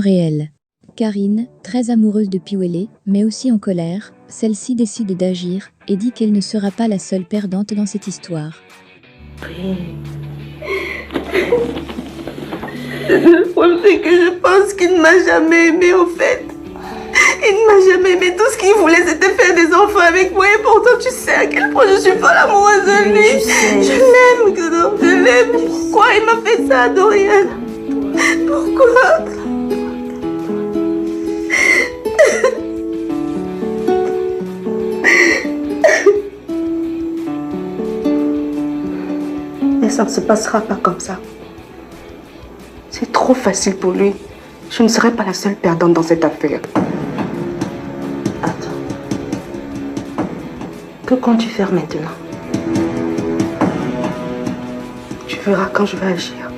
réel. Karine, très amoureuse de Piwele, mais aussi en colère, celle-ci décide d'agir et dit qu'elle ne sera pas la seule perdante dans cette histoire. Le problème, c'est que je pense qu'il ne m'a jamais aimé, au fait. Il ne m'a jamais aimé. Tout ce qu'il voulait, c'était faire des enfants avec moi. Et pourtant, tu sais à quel point je suis folle amoureuse de lui. Je l'aime, Godot. Je l'aime. Pourquoi il m'a fait ça, Dorian? Pourquoi? Mais ça ne se passera pas comme ça. C'est trop facile pour lui. Je ne serai pas la seule perdante dans cette affaire. Attends. Que comptes-tu faire maintenant? Tu verras quand je vais agir.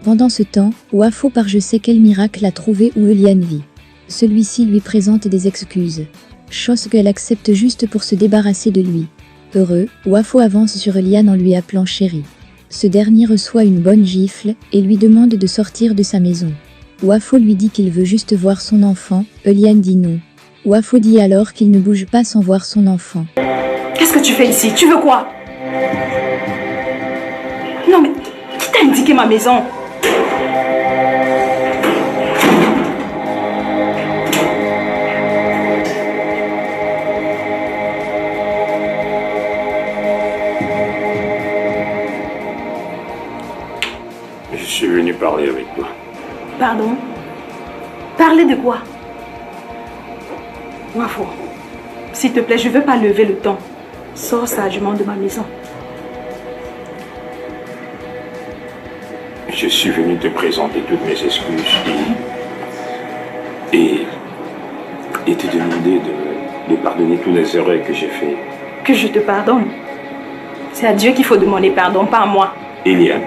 Pendant ce temps, Wafo par je sais quel miracle a trouvé où Eliane vit. Celui-ci lui présente des excuses. Chose qu'elle accepte juste pour se débarrasser de lui. Heureux, Wafo avance sur Eliane en lui appelant chérie. Ce dernier reçoit une bonne gifle et lui demande de sortir de sa maison. Wafo lui dit qu'il veut juste voir son enfant, Eliane dit non. Wafo dit alors qu'il ne bouge pas sans voir son enfant. Qu'est-ce que tu fais ici? Tu veux quoi? Non mais, qui t'a indiqué ma maison? Je suis venu parler avec toi. Pardon? Parler de quoi? Wafo, s'il te plaît, je ne veux pas lever le ton. Sors sagement de ma maison. Je suis venu te présenter toutes mes excuses et te demander de pardonner tous les erreurs que j'ai faites. Que je te pardonne? C'est à Dieu qu'il faut demander pardon, pas à moi. Eliane,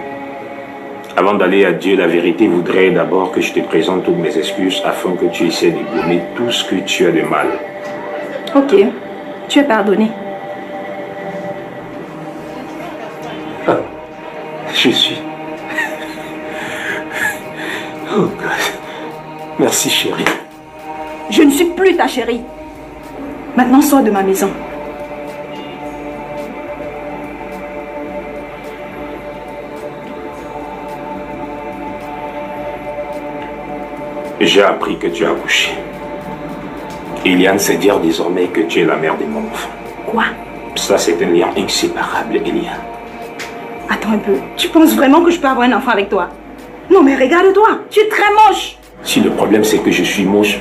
avant d'aller à Dieu, la vérité voudrait d'abord que je te présente toutes mes excuses afin que tu essaies de gommer tout ce que tu as de mal. Ok, tu es pardonné. Ah, je suis... Oh God. Merci chérie. Je ne suis plus ta chérie. Maintenant, sors de ma maison. J'ai appris que tu as accouché. Eliane sait dire désormais que tu es la mère de mon enfant. Quoi? Ça, c'est un lien inséparable, Eliane. Attends un peu. Tu penses vraiment que je peux avoir un enfant avec toi? Non, mais regarde-toi. Tu es très moche. Si le problème, c'est que je suis moche,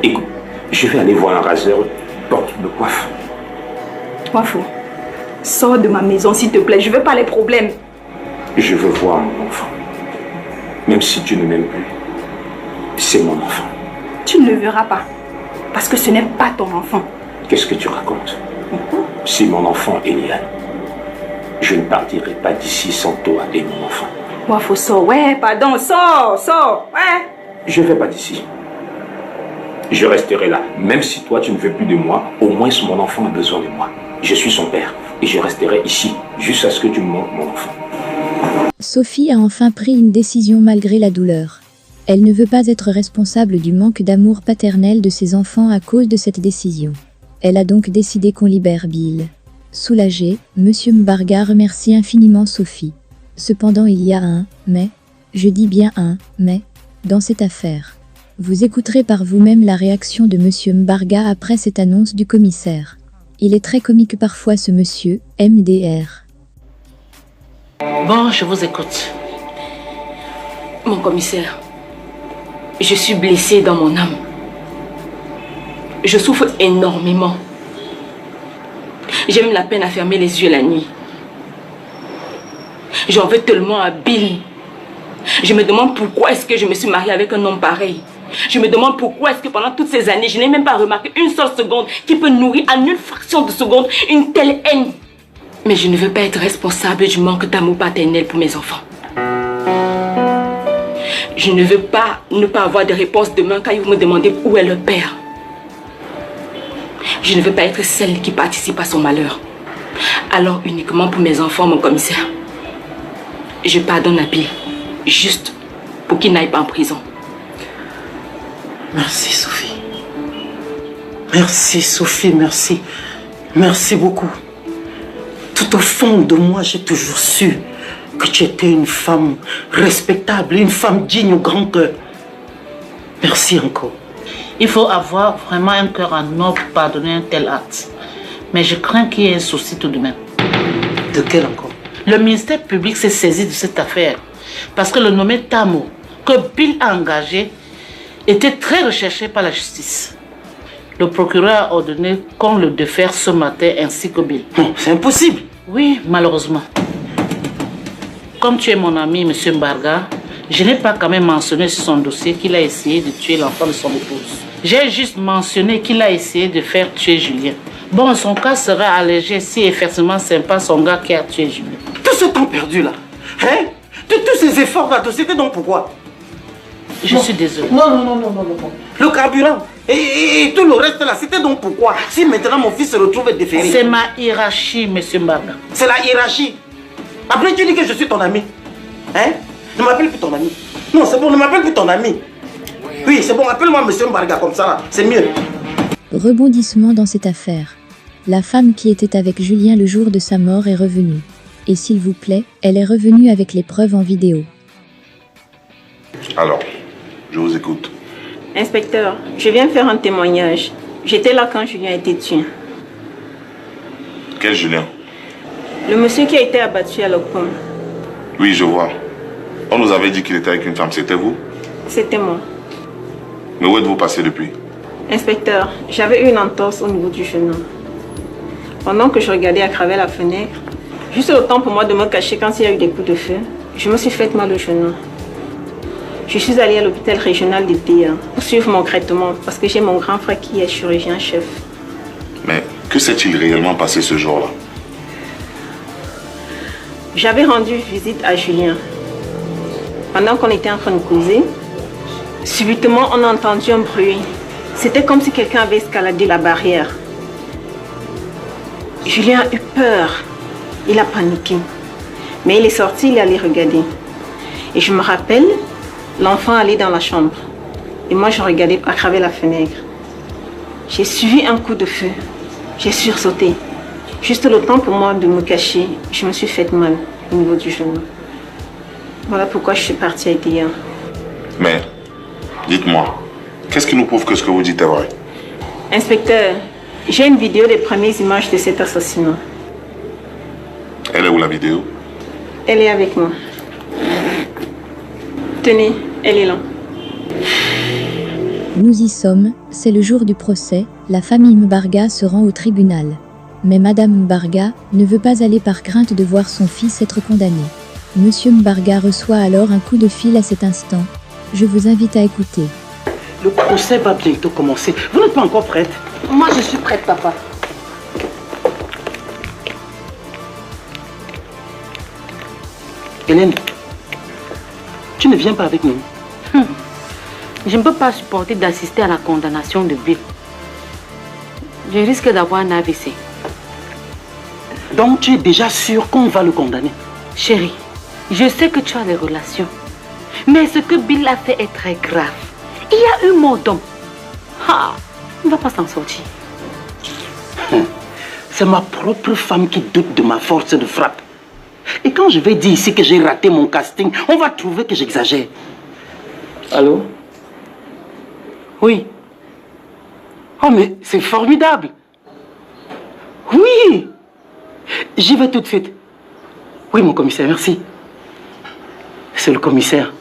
écoute, je vais aller voir un raseur, porte de coiffe. Wafo, sors de ma maison, s'il te plaît. Je veux pas les problèmes. Je veux voir mon enfant. Même si tu ne m'aimes plus, c'est mon enfant. Tu ne le verras pas. Parce que ce n'est pas ton enfant. Qu'est-ce que tu racontes? C'est mon enfant, Eliane. Je ne partirai pas d'ici sans toi et mon enfant. Wafo, sors. Ouais, pardon. Sors. Ouais. Je ne vais pas d'ici. Je resterai là. Même si toi, tu ne veux plus de moi, au moins mon enfant a besoin de moi. Je suis son père. Et je resterai ici, jusqu'à ce que tu me montres mon enfant. Sophie a enfin pris une décision malgré la douleur. Elle ne veut pas être responsable du manque d'amour paternel de ses enfants à cause de cette décision. Elle a donc décidé qu'on libère Bill. Soulagé, Monsieur Mbarga remercie infiniment Sophie. Cependant il y a un « mais », je dis bien un « mais », dans cette affaire. Vous écouterez par vous-même la réaction de Monsieur Mbarga après cette annonce du commissaire. Il est très comique parfois ce monsieur, MDR. Bon, je vous écoute. Mon commissaire, je suis blessée dans mon âme. Je souffre énormément. J'ai même la peine à fermer les yeux la nuit. J'en veux tellement à Bill. Je me demande pourquoi est-ce que je me suis mariée avec un homme pareil. Je me demande pourquoi est-ce que pendant toutes ces années, je n'ai même pas remarqué une seule seconde qui peut nourrir en une fraction de seconde une telle haine. Mais je ne veux pas être responsable du manque d'amour paternel pour mes enfants. Je ne veux pas ne pas avoir de réponse demain quand ils vont me demander où est leur père. Je ne veux pas être celle qui participe à son malheur. Alors uniquement pour mes enfants, mon commissaire. Je pardonne à Bill, juste pour qu'il n'aille pas en prison. Merci Sophie. Merci Sophie, merci. Merci beaucoup. Tout au fond de moi, j'ai toujours su que tu étais une femme respectable, une femme digne au grand cœur. Merci encore. Il faut avoir vraiment un cœur en or pour pardonner un tel acte. Mais je crains qu'il y ait un souci tout de même. De quel encore? Le ministère public s'est saisi de cette affaire parce que le nommé Tamo, que Bill a engagé, était très recherché par la justice. Le procureur a ordonné qu'on le défère ce matin ainsi que Bill. Non, c'est impossible. Oui, malheureusement. Comme tu es mon ami, M. Mbarga, je n'ai pas quand même mentionné sur son dossier qu'il a essayé de tuer l'enfant de son épouse. J'ai juste mentionné qu'il a essayé de faire tuer Julien. Bon, son cas sera allégé si effectivement c'est pas son gars qui a tué Julien. Tout ce temps perdu là, hein? Tous ces efforts là, c'était donc pourquoi? Je suis désolé. Non. Le carburant et tout le reste là, c'était donc pourquoi? Si maintenant mon fils se retrouve déféré. C'est ma hiérarchie, M. Mbarga. C'est la hiérarchie. Après tu dis que je suis ton ami. Hein? Ne m'appelle plus ton ami. Non, c'est bon, ne m'appelle plus ton ami. Oui, c'est bon, appelle-moi M. Mbarga comme ça là, c'est mieux. Rebondissement dans cette affaire. La femme qui était avec Julien le jour de sa mort est revenue. Et s'il vous plaît, elle est revenue avec les preuves en vidéo. Alors, je vous écoute. Inspecteur, je viens faire un témoignage. J'étais là quand Julien a été tué. Quel Julien? Le monsieur qui a été abattu à l'Ocpom. Oui, je vois. On nous avait dit qu'il était avec une femme, c'était vous? C'était moi. Mais où êtes-vous passé depuis? Inspecteur, j'avais eu une entorse au niveau du genou. Pendant que je regardais à travers la fenêtre, juste le temps pour moi de me cacher quand il y a eu des coups de feu, je me suis fait mal au genou. Je suis allée à l'hôpital régional de Théa pour suivre mon traitement parce que j'ai mon grand frère qui est chirurgien-chef. Mais que s'est-il réellement passé ce jour-là? J'avais rendu visite à Julien. Pendant qu'on était en train de causer, subitement on a entendu un bruit. C'était comme si quelqu'un avait escaladé la barrière. Julien a eu peur. Il a paniqué. Mais il est sorti, il est allé regarder. Et je me rappelle, l'enfant allait dans la chambre. Et moi, je regardais à travers la fenêtre. J'ai suivi un coup de feu. J'ai sursauté. Juste le temps pour moi de me cacher, je me suis fait mal au niveau du genou. Voilà pourquoi je suis partie à Théa. Mais, dites-moi, qu'est-ce qui nous prouve que ce que vous dites est vrai? Inspecteur, j'ai une vidéo des premières images de cet assassinat. Elle est où la vidéo? Elle est avec moi. Tenez, elle est là. Nous y sommes, c'est le jour du procès, la famille Mbarga se rend au tribunal. Mais Madame Mbarga ne veut pas aller par crainte de voir son fils être condamné. Monsieur Mbarga reçoit alors un coup de fil à cet instant. Je vous invite à écouter. Le procès va bientôt commencer. Vous n'êtes pas encore prête? Moi, je suis prête, papa. Hélène, tu ne viens pas avec nous? Je ne peux pas supporter d'assister à la condamnation de Bill. Je risque d'avoir un AVC. Donc tu es déjà sûre qu'on va le condamner? Chérie, je sais que tu as des relations. Mais ce que Bill a fait est très grave. Il y a eu mort d'homme. Ah, il ne va pas s'en sortir. C'est ma propre femme qui doute de ma force de frappe. Et quand je vais dire ici que j'ai raté mon casting, on va trouver que j'exagère. Allô? Oui. Oh mais c'est formidable. Oui. J'y vais tout de suite. Oui mon commissaire, merci. C'est le commissaire.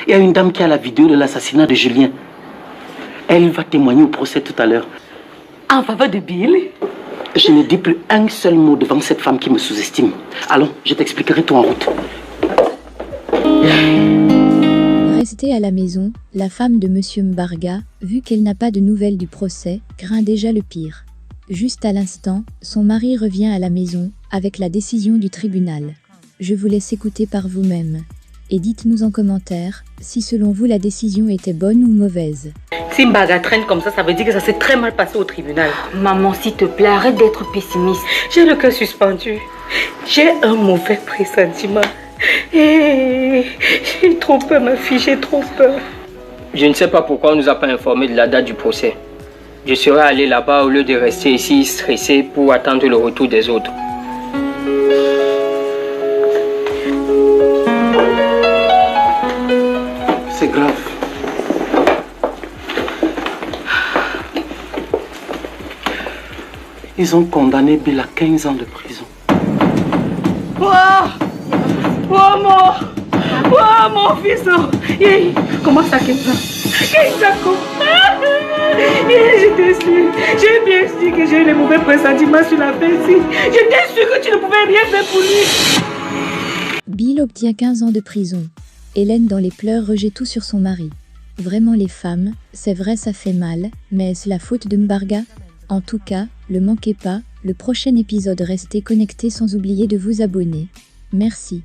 Il y a une dame qui a la vidéo de l'assassinat de Julien. Elle va témoigner au procès tout à l'heure. En faveur de Bill? Je ne dis plus un seul mot devant cette femme qui me sous-estime. Allons, je t'expliquerai tout en route. Restée à la maison, la femme de Monsieur Mbarga, vu qu'elle n'a pas de nouvelles du procès, craint déjà le pire. Juste à l'instant, son mari revient à la maison, avec la décision du tribunal. Je vous laisse écouter par vous-même. Et dites-nous en commentaire, si selon vous la décision était bonne ou mauvaise. Si Mbarga traîne comme ça veut dire que ça s'est très mal passé au tribunal. Maman, s'il te plaît, arrête d'être pessimiste. J'ai le cœur suspendu. J'ai un mauvais pressentiment. J'ai trop peur, ma fille, j'ai trop peur. Je ne sais pas pourquoi on ne nous a pas informé de la date du procès. Je serais allé là-bas au lieu de rester ici stressé pour attendre le retour des autres. C'est grave. Ils ont condamné Bill à 15 ans de prison. Mon fils, comment ça, 15 ans? 15 ans, j'étais sûre, j'ai bien su que j'ai eu les mauvais pressentiments sur la fille. J'étais sûre que tu ne pouvais rien faire pour lui. Bill obtient 15 ans de prison. Hélène dans les pleurs rejette tout sur son mari. Vraiment les femmes, c'est vrai ça fait mal, mais est-ce la faute de Mbarga? En tout cas, ne manquez pas, le prochain épisode restez connectés sans oublier de vous abonner. Merci.